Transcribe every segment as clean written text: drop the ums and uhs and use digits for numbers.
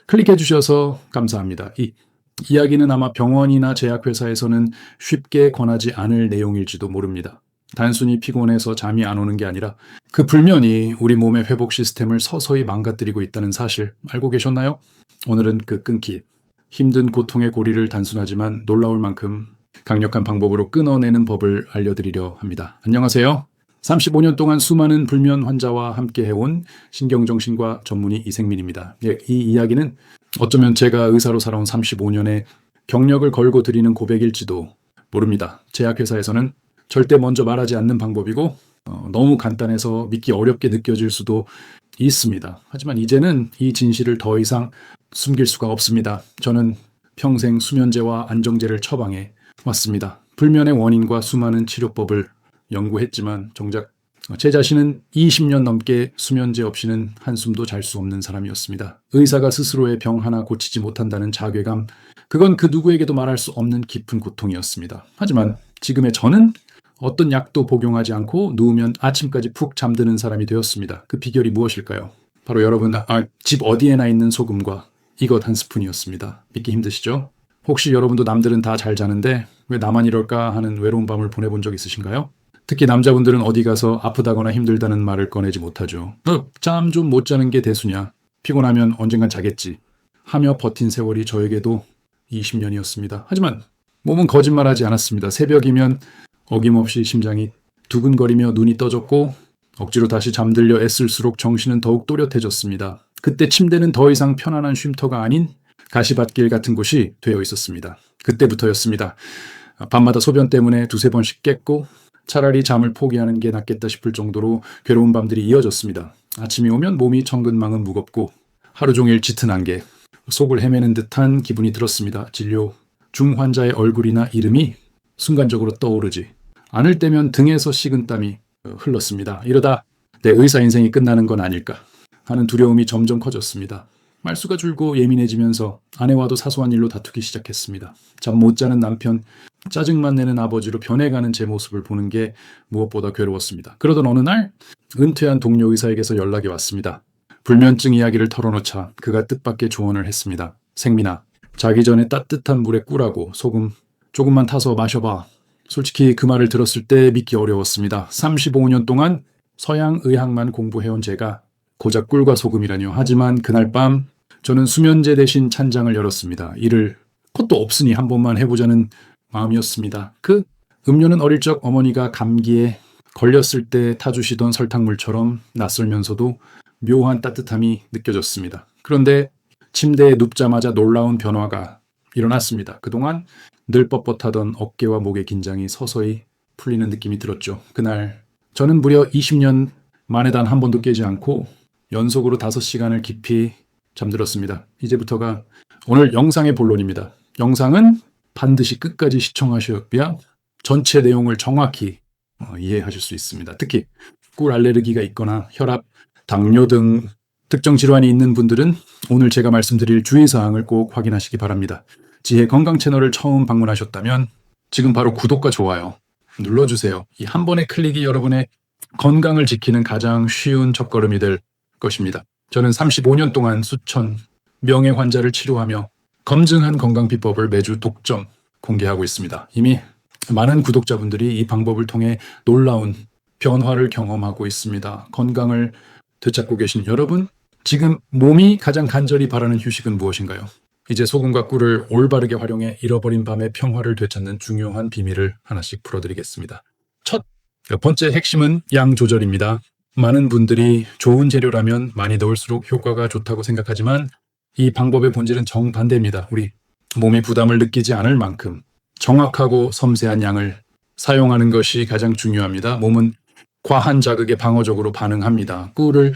클릭해 주셔서 감사합니다. 이 이야기는 아마 병원이나 제약회사에서는 쉽게 권하지 않을 내용일지도 모릅니다. 단순히 피곤해서 잠이 안 오는 게 아니라 그 불면이 우리 몸의 회복 시스템을 서서히 망가뜨리고 있다는 사실 알고 계셨나요? 오늘은 그 끊기, 힘든 고통의 고리를 단순하지만 놀라울 만큼 강력한 방법으로 끊어내는 법을 알려드리려 합니다. 안녕하세요. 35년 동안 수많은 불면 환자와 함께 해온 신경정신과 전문의 이생민입니다. 이 이야기는 어쩌면 제가 의사로 살아온 35년의 경력을 걸고 드리는 고백일지도 모릅니다. 제약회사에서는 절대 먼저 말하지 않는 방법이고 너무 간단해서 믿기 어렵게 느껴질 수도 있습니다. 하지만 이제는 이 진실을 더 이상 숨길 수가 없습니다. 저는 평생 수면제와 안정제를 처방해 왔습니다. 불면의 원인과 수많은 치료법을 연구했지만 정작 제 자신은 20년 넘게 수면제 없이는 한숨도 잘 수 없는 사람이었습니다. 의사가 스스로의 병 하나 고치지 못한다는 자괴감, 그건 그 누구에게도 말할 수 없는 깊은 고통이었습니다. 하지만 지금의 저는 어떤 약도 복용하지 않고 누우면 아침까지 푹 잠드는 사람이 되었습니다. 그 비결이 무엇일까요? 바로 여러분 집 어디에나 있는 소금과 이것 한 스푼이었습니다. 믿기 힘드시죠? 혹시 여러분도 남들은 다 잘 자는데 왜 나만 이럴까 하는 외로운 밤을 보내본 적 있으신가요? 특히 남자분들은 어디 가서 아프다거나 힘들다는 말을 꺼내지 못하죠. 잠 좀 못 자는 게 대수냐? 피곤하면 언젠간 자겠지. 하며 버틴 세월이 저에게도 20년이었습니다. 하지만 몸은 거짓말하지 않았습니다. 새벽이면 어김없이 심장이 두근거리며 눈이 떠졌고 억지로 다시 잠들려 애쓸수록 정신은 더욱 또렷해졌습니다. 그때 침대는 더 이상 편안한 쉼터가 아닌 가시밭길 같은 곳이 되어 있었습니다. 그때부터였습니다. 밤마다 소변 때문에 두세 번씩 깼고 차라리 잠을 포기하는 게 낫겠다 싶을 정도로 괴로운 밤들이 이어졌습니다. 아침이 오면 몸이 천근만은 무겁고 하루 종일 짙은 안개, 속을 헤매는 듯한 기분이 들었습니다. 진료 중 환자의 얼굴이나 이름이 순간적으로 떠오르지 않을 때면 등에서 식은땀이 흘렀습니다. 이러다 내 의사 인생이 끝나는 건 아닐까 하는 두려움이 점점 커졌습니다. 말수가 줄고 예민해지면서 아내와도 사소한 일로 다투기 시작했습니다. 잠 못 자는 남편, 짜증만 내는 아버지로 변해가는 제 모습을 보는 게 무엇보다 괴로웠습니다. 그러던 어느 날 은퇴한 동료 의사에게서 연락이 왔습니다. 불면증 이야기를 털어놓자 그가 뜻밖의 조언을 했습니다. 생민아, 자기 전에 따뜻한 물에 꿀하고 소금 조금만 타서 마셔봐. 솔직히 그 말을 들었을 때 믿기 어려웠습니다. 35년 동안 서양 의학만 공부해온 제가 고작 꿀과 소금이라뇨. 하지만 그날 밤 저는 수면제 대신 찬장을 열었습니다. 이를 것도 없으니 한 번만 해보자는 마음이었습니다. 그 음료는 어릴 적 어머니가 감기에 걸렸을 때 타주시던 설탕물처럼 낯설면서도 묘한 따뜻함이 느껴졌습니다. 그런데 침대에 눕자마자 놀라운 변화가 일어났습니다. 그동안 늘 뻣뻣하던 어깨와 목의 긴장이 서서히 풀리는 느낌이 들었죠. 그날 저는 무려 20년 만에 단 한 번도 깨지 않고 연속으로 5시간을 깊이 잠들었습니다. 이제부터가 오늘 영상의 본론입니다. 영상은 반드시 끝까지 시청하셔야 전체 내용을 정확히 이해하실 수 있습니다. 특히 꿀 알레르기가 있거나 혈압, 당뇨 등 특정 질환이 있는 분들은 오늘 제가 말씀드릴 주의사항을 꼭 확인하시기 바랍니다. 지혜 건강 채널을 처음 방문하셨다면 지금 바로 구독과 좋아요 눌러주세요. 이 한 번의 클릭이 여러분의 건강을 지키는 가장 쉬운 첫걸음이 될 것입니다. 저는 35년 동안 수천 명의 환자를 치료하며 검증한 건강 비법을 매주 독점 공개하고 있습니다. 이미 많은 구독자분들이 이 방법을 통해 놀라운 변화를 경험하고 있습니다. 건강을 되찾고 계신 여러분, 지금 몸이 가장 간절히 바라는 휴식은 무엇인가요? 이제 소금과 꿀을 올바르게 활용해 잃어버린 밤의 평화를 되찾는 중요한 비밀을 하나씩 풀어드리겠습니다. 첫 번째 핵심은 양 조절입니다. 많은 분들이 좋은 재료라면 많이 넣을수록 효과가 좋다고 생각하지만 이 방법의 본질은 정반대입니다. 우리 몸이 부담을 느끼지 않을 만큼 정확하고 섬세한 양을 사용하는 것이 가장 중요합니다. 몸은 과한 자극에 방어적으로 반응합니다. 꿀을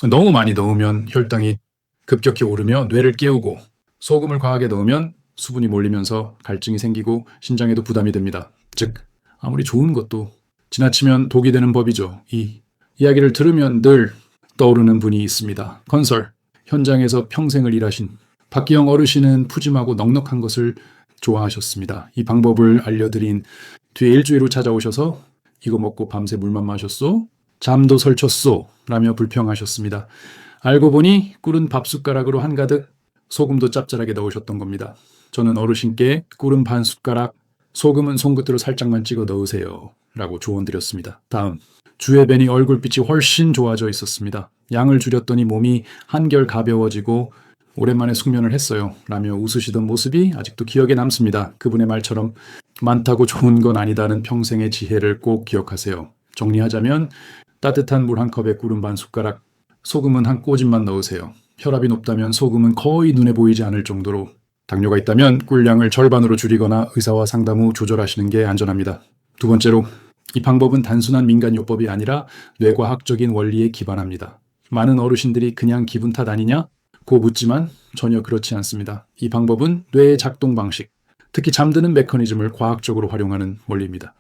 너무 많이 넣으면 혈당이 급격히 오르며 뇌를 깨우고 소금을 과하게 넣으면 수분이 몰리면서 갈증이 생기고 신장에도 부담이 됩니다. 즉 아무리 좋은 것도 지나치면 독이 되는 법이죠. 이 이야기를 들으면 늘 떠오르는 분이 있습니다. 건설 현장에서 평생을 일하신 박기영 어르신은 푸짐하고 넉넉한 것을 좋아하셨습니다. 이 방법을 알려드린 뒤에 일주일 후 찾아오셔서 이거 먹고 밤새 물만 마셨소? 잠도 설쳤소? 라며 불평하셨습니다. 알고 보니 꿀은 밥숟가락으로 한가득 소금도 짭짤하게 넣으셨던 겁니다. 저는 어르신께 꿀은 반 숟가락, 소금은 손끝으로 살짝만 찍어 넣으세요 라고 조언드렸습니다. 다음, 주의 벤이 얼굴빛이 훨씬 좋아져 있었습니다. 양을 줄였더니 몸이 한결 가벼워지고 오랜만에 숙면을 했어요 라며 웃으시던 모습이 아직도 기억에 남습니다. 그분의 말처럼 많다고 좋은 건 아니다는 평생의 지혜를 꼭 기억하세요. 정리하자면 따뜻한 물 한 컵에 꿀은 반 숟가락, 소금은 한 꼬집만 넣으세요. 혈압이 높다면 소금은 거의 눈에 보이지 않을 정도로, 당뇨가 있다면 꿀량을 절반으로 줄이거나 의사와 상담 후 조절하시는 게 안전합니다. 두 번째로, 이 방법은 단순한 민간요법이 아니라 뇌과학적인 원리에 기반합니다. 많은 어르신들이 그냥 기분 탓 아니냐? 고 묻지만 전혀 그렇지 않습니다. 이 방법은 뇌의 작동 방식, 특히 잠드는 메커니즘을 과학적으로 활용하는 원리입니다.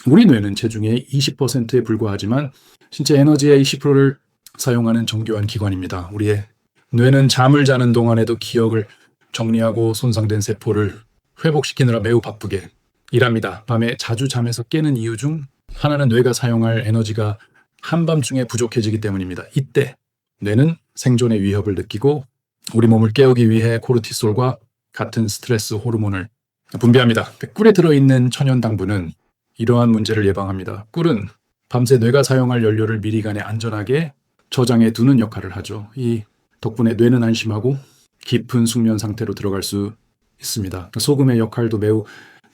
우리 뇌는 체중의 20%에 불과하지만 신체 에너지의 20%를 사용하는 정교한 기관입니다. 우리의 뇌는 잠을 자는 동안에도 기억을 정리하고 손상된 세포를 회복시키느라 매우 바쁘게 일합니다. 밤에 자주 잠에서 깨는 이유 중 하나는 뇌가 사용할 에너지가 한밤중에 부족해지기 때문입니다. 이때 뇌는 생존의 위협을 느끼고 우리 몸을 깨우기 위해 코르티솔과 같은 스트레스 호르몬을 분비합니다. 꿀에 들어있는 천연당분은 이러한 문제를 예방합니다. 꿀은 밤새 뇌가 사용할 연료를 미리간에 안전하게 저장해 두는 역할을 하죠. 이 덕분에 뇌는 안심하고 깊은 숙면 상태로 들어갈 수 있습니다. 소금의 역할도 매우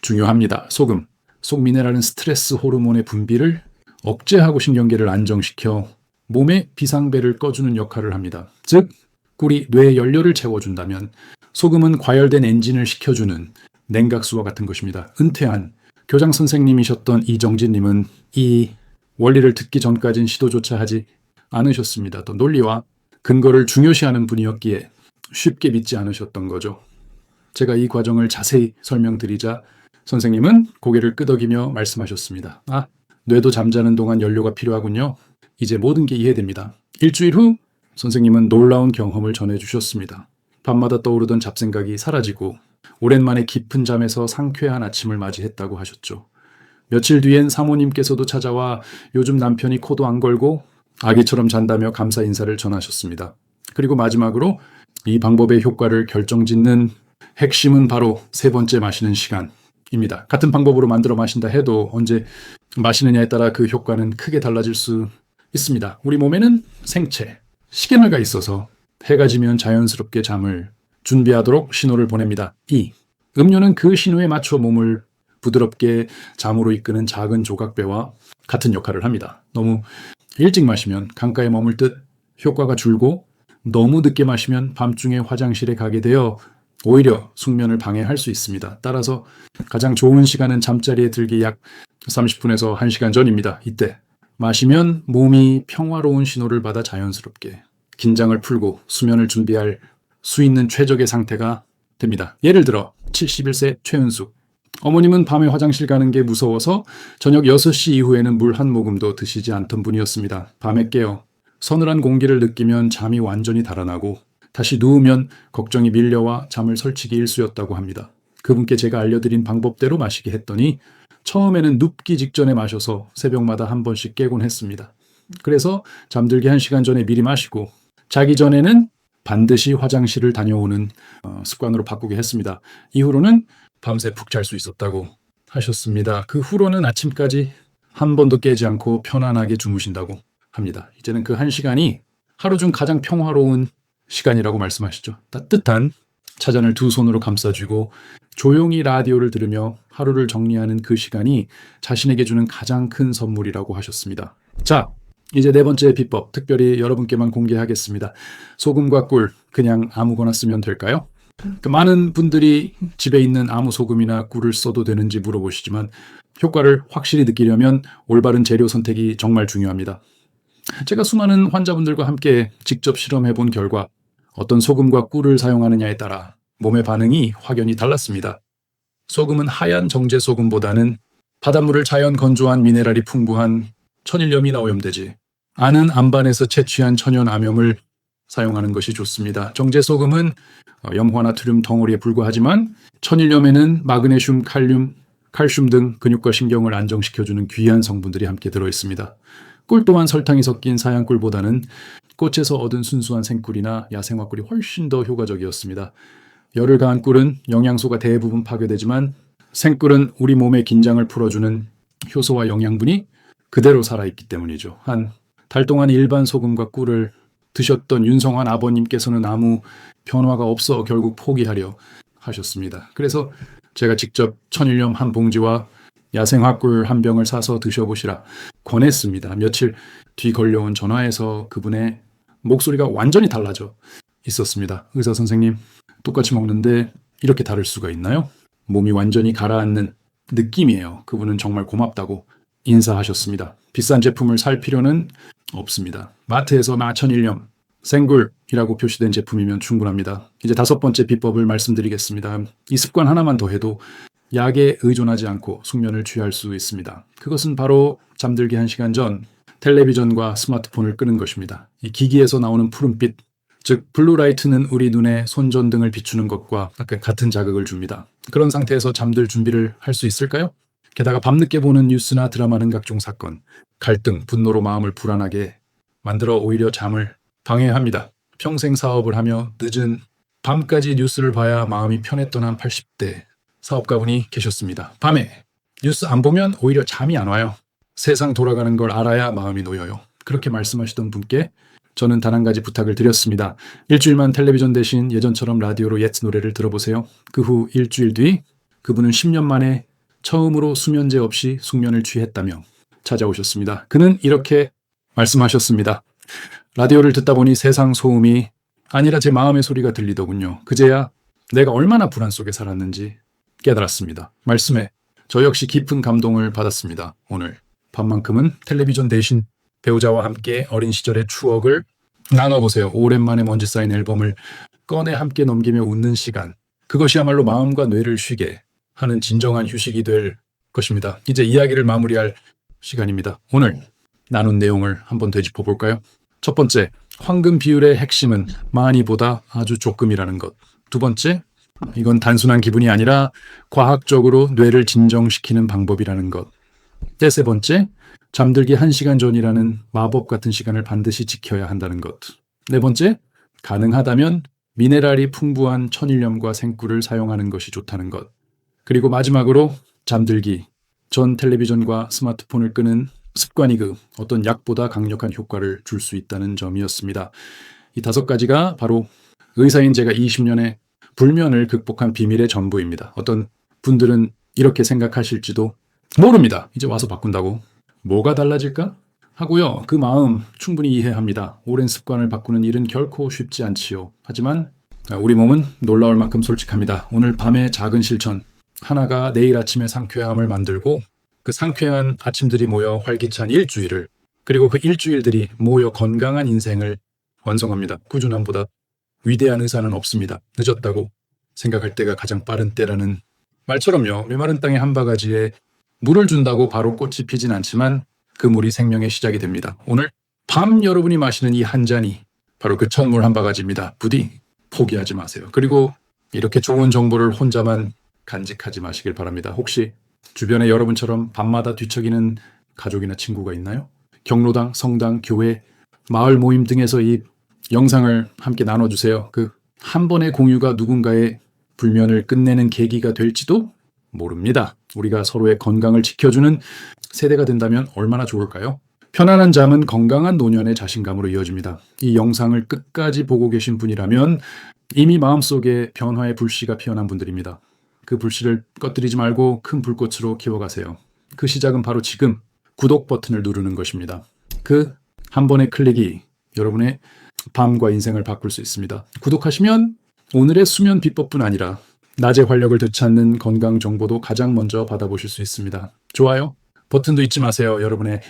중요합니다. 소금, 속 미네랄은 스트레스 호르몬의 분비를 억제하고 신경계를 안정시켜 몸의 비상배를 꺼주는 역할을 합니다. 즉, 꿀이 뇌의 연료를 채워준다면 소금은 과열된 엔진을 식혀주는 냉각수와 같은 것입니다. 은퇴한 교장 선생님이셨던 이정진님은 이 원리를 듣기 전까진 시도조차 하지 않으셨습니다. 또 논리와 근거를 중요시하는 분이었기에 쉽게 믿지 않으셨던 거죠. 제가 이 과정을 자세히 설명드리자 선생님은 고개를 끄덕이며 말씀하셨습니다. 뇌도 잠자는 동안 연료가 필요하군요. 이제 모든 게 이해됩니다. 일주일 후 선생님은 놀라운 경험을 전해주셨습니다. 밤마다 떠오르던 잡생각이 사라지고 오랜만에 깊은 잠에서 상쾌한 아침을 맞이했다고 하셨죠. 며칠 뒤엔 사모님께서도 찾아와 요즘 남편이 코도 안 걸고 아기처럼 잔다며 감사 인사를 전하셨습니다. 그리고 마지막으로 이 방법의 효과를 결정짓는 핵심은 바로 세 번째 마시는 시간입니다. 같은 방법으로 만들어 마신다 해도 언제 마시느냐에 따라 그 효과는 크게 달라질 수 있습니다. 우리 몸에는 생체, 시계날가 있어서 해가 지면 자연스럽게 잠을 준비하도록 신호를 보냅니다. 음료는 그 신호에 맞춰 몸을 부드럽게 잠으로 이끄는 작은 조각배와 같은 역할을 합니다. 너무 일찍 마시면 강가에 머물 듯 효과가 줄고 너무 늦게 마시면 밤중에 화장실에 가게 되어 오히려 숙면을 방해할 수 있습니다. 따라서 가장 좋은 시간은 잠자리에 들기 약 30분에서 1시간 전입니다. 이때 마시면 몸이 평화로운 신호를 받아 자연스럽게 긴장을 풀고 수면을 준비할 수 있는 최적의 상태가 됩니다. 예를 들어 71세 최은숙. 어머님은 밤에 화장실 가는 게 무서워서 저녁 6시 이후에는 물 한 모금도 드시지 않던 분이었습니다. 밤에 깨어 서늘한 공기를 느끼면 잠이 완전히 달아나고 다시 누우면 걱정이 밀려와 잠을 설치기 일쑤였다고 합니다. 그분께 제가 알려드린 방법대로 마시게 했더니 처음에는 눕기 직전에 마셔서 새벽마다 한 번씩 깨곤 했습니다. 그래서 잠들기 1시간 전에 미리 마시고 자기 전에는 반드시 화장실을 다녀오는 습관으로 바꾸게 했습니다. 이후로는 밤새 푹 잘 수 있었다고 하셨습니다. 그 후로는 아침까지 한 번도 깨지 않고 편안하게 주무신다고 합니다. 이제는 그 1시간이 하루 중 가장 평화로운 시간이라고 말씀하시죠. 따뜻한 차잔을 두 손으로 감싸쥐고 조용히 라디오를 들으며 하루를 정리하는 그 시간이 자신에게 주는 가장 큰 선물이라고 하셨습니다. 자, 이제 네 번째 비법, 특별히 여러분께만 공개하겠습니다. 소금과 꿀, 그냥 아무거나 쓰면 될까요? 많은 분들이 집에 있는 아무 소금이나 꿀을 써도 되는지 물어보시지만 효과를 확실히 느끼려면 올바른 재료 선택이 정말 중요합니다. 제가 수많은 환자분들과 함께 직접 실험해 본 결과 어떤 소금과 꿀을 사용하느냐에 따라 몸의 반응이 확연히 달랐습니다. 소금은 하얀 정제 소금보다는 바닷물을 자연 건조한 미네랄이 풍부한 천일염이나 오염되지 않은 안반에서 채취한 천연 암염을 사용하는 것이 좋습니다. 정제 소금은 염화나트륨 덩어리에 불과하지만 천일염에는 마그네슘, 칼슘 등 근육과 신경을 안정시켜주는 귀한 성분들이 함께 들어있습니다. 꿀 또한 설탕이 섞인 사양꿀보다는 꽃에서 얻은 순수한 생꿀이나 야생화꿀이 훨씬 더 효과적이었습니다. 열을 가한 꿀은 영양소가 대부분 파괴되지만 생꿀은 우리 몸의 긴장을 풀어주는 효소와 영양분이 그대로 살아있기 때문이죠. 한 달 동안 일반 소금과 꿀을 드셨던 윤성환 아버님께서는 아무 변화가 없어 결국 포기하려 하셨습니다. 그래서 제가 직접 천일염 한 봉지와 야생화꿀 한 병을 사서 드셔보시라 권했습니다. 며칠 뒤 걸려온 전화에서 그분의 목소리가 완전히 달라져 있었습니다. 의사 선생님, 똑같이 먹는데 이렇게 다를 수가 있나요? 몸이 완전히 가라앉는 느낌이에요. 그분은 정말 고맙다고 인사하셨습니다. 비싼 제품을 살 필요는 없습니다. 마트에서 마천일염, 생굴이라고 표시된 제품이면 충분합니다. 이제 5번째 비법을 말씀드리겠습니다. 이 습관 하나만 더 해도 약에 의존하지 않고 숙면을 취할 수 있습니다. 그것은 바로 잠들기 1시간 전 텔레비전과 스마트폰을 끄는 것입니다. 이 기기에서 나오는 푸른빛, 즉 블루라이트는 우리 눈에 손전등을 비추는 것과 같은 자극을 줍니다. 그런 상태에서 잠들 준비를 할 수 있을까요? 게다가 밤늦게 보는 뉴스나 드라마는 각종 사건, 갈등, 분노로 마음을 불안하게 만들어 오히려 잠을 방해합니다. 평생 사업을 하며 늦은 밤까지 뉴스를 봐야 마음이 편했던 한 80대 사업가분이 계셨습니다. 밤에 뉴스 안 보면 오히려 잠이 안 와요. 세상 돌아가는 걸 알아야 마음이 놓여요. 그렇게 말씀하시던 분께 저는 단 한 가지 부탁을 드렸습니다. 일주일만 텔레비전 대신 예전처럼 라디오로 옛 노래를 들어보세요. 그 후 일주일 뒤 그분은 10년 만에 처음으로 수면제 없이 숙면을 취했다며 찾아오셨습니다. 그는 이렇게 말씀하셨습니다. 라디오를 듣다 보니 세상 소음이 아니라 제 마음의 소리가 들리더군요. 그제야 내가 얼마나 불안 속에 살았는지 깨달았습니다. 말씀에 저 역시 깊은 감동을 받았습니다. 오늘 밤만큼은 텔레비전 대신 배우자와 함께 어린 시절의 추억을 나눠보세요. 오랜만에 먼지 쌓인 앨범을 꺼내 함께 넘기며 웃는 시간. 그것이야말로 마음과 뇌를 쉬게 하는 진정한 휴식이 될 것입니다. 이제 이야기를 마무리할 시간입니다. 오늘 나눈 내용을 한번 되짚어 볼까요? 첫 번째, 황금 비율의 핵심은 많이보다 아주 조금이라는 것. 두 번째, 이건 단순한 기분이 아니라 과학적으로 뇌를 진정시키는 방법이라는 것. 세 번째, 잠들기 1시간 전이라는 마법 같은 시간을 반드시 지켜야 한다는 것. 네 번째, 가능하다면 미네랄이 풍부한 천일염과 생꿀을 사용하는 것이 좋다는 것. 그리고 마지막으로 잠들기 전 텔레비전과 스마트폰을 끄는 습관이 그 어떤 약보다 강력한 효과를 줄 수 있다는 점이었습니다. 이 5가지가 바로 의사인 제가 20년의 불면을 극복한 비밀의 전부입니다. 어떤 분들은 이렇게 생각하실지도 모릅니다. 이제 와서 바꾼다고. 뭐가 달라질까? 하고요. 그 마음 충분히 이해합니다. 오랜 습관을 바꾸는 일은 결코 쉽지 않지요. 하지만 우리 몸은 놀라울 만큼 솔직합니다. 오늘 밤의 작은 실천 하나가 내일 아침의 상쾌함을 만들고 그 상쾌한 아침들이 모여 활기찬 일주일을 그리고 그 일주일들이 모여 건강한 인생을 완성합니다. 꾸준함보다 위대한 의사는 없습니다. 늦었다고 생각할 때가 가장 빠른 때라는 말처럼요. 메마른 땅의 한 바가지에 물을 준다고 바로 꽃이 피진 않지만 그 물이 생명의 시작이 됩니다. 오늘 밤 여러분이 마시는 이 한 잔이 바로 그 첫 물 한 바가지입니다. 부디 포기하지 마세요. 그리고 이렇게 좋은 정보를 혼자만 간직하지 마시길 바랍니다. 혹시 주변에 여러분처럼 밤마다 뒤척이는 가족이나 친구가 있나요? 경로당, 성당, 교회, 마을 모임 등에서 이 영상을 함께 나눠주세요. 그 한 번의 공유가 누군가의 불면을 끝내는 계기가 될지도 모릅니다. 우리가 서로의 건강을 지켜주는 세대가 된다면 얼마나 좋을까요? 편안한 잠은 건강한 노년의 자신감으로 이어집니다. 이 영상을 끝까지 보고 계신 분이라면 이미 마음속에 변화의 불씨가 피어난 분들입니다. 그 불씨를 꺼뜨리지 말고 큰 불꽃으로 키워가세요. 그 시작은 바로 지금 구독 버튼을 누르는 것입니다. 그 한 번의 클릭이 여러분의 밤과 인생을 바꿀 수 있습니다. 구독하시면 오늘의 수면 비법뿐 아니라 낮의 활력을 되찾는 건강 정보도 가장 먼저 받아보실 수 있습니다. 좋아요 버튼도 잊지 마세요. 여러분의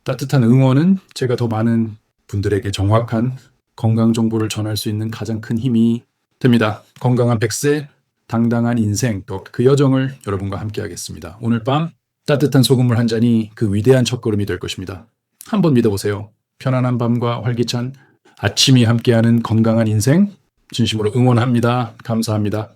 따뜻한 응원은 제가 더 많은 분들에게 정확한 건강 정보를 전할 수 있는 가장 큰 힘이 됩니다. 건강한 100세, 당당한 인생, 또 그 여정을 여러분과 함께 하겠습니다. 오늘 밤 따뜻한 소금물 한 잔이 그 위대한 첫걸음이 될 것입니다. 한번 믿어보세요. 편안한 밤과 활기찬 아침이 함께하는 건강한 인생 진심으로 응원합니다. 감사합니다.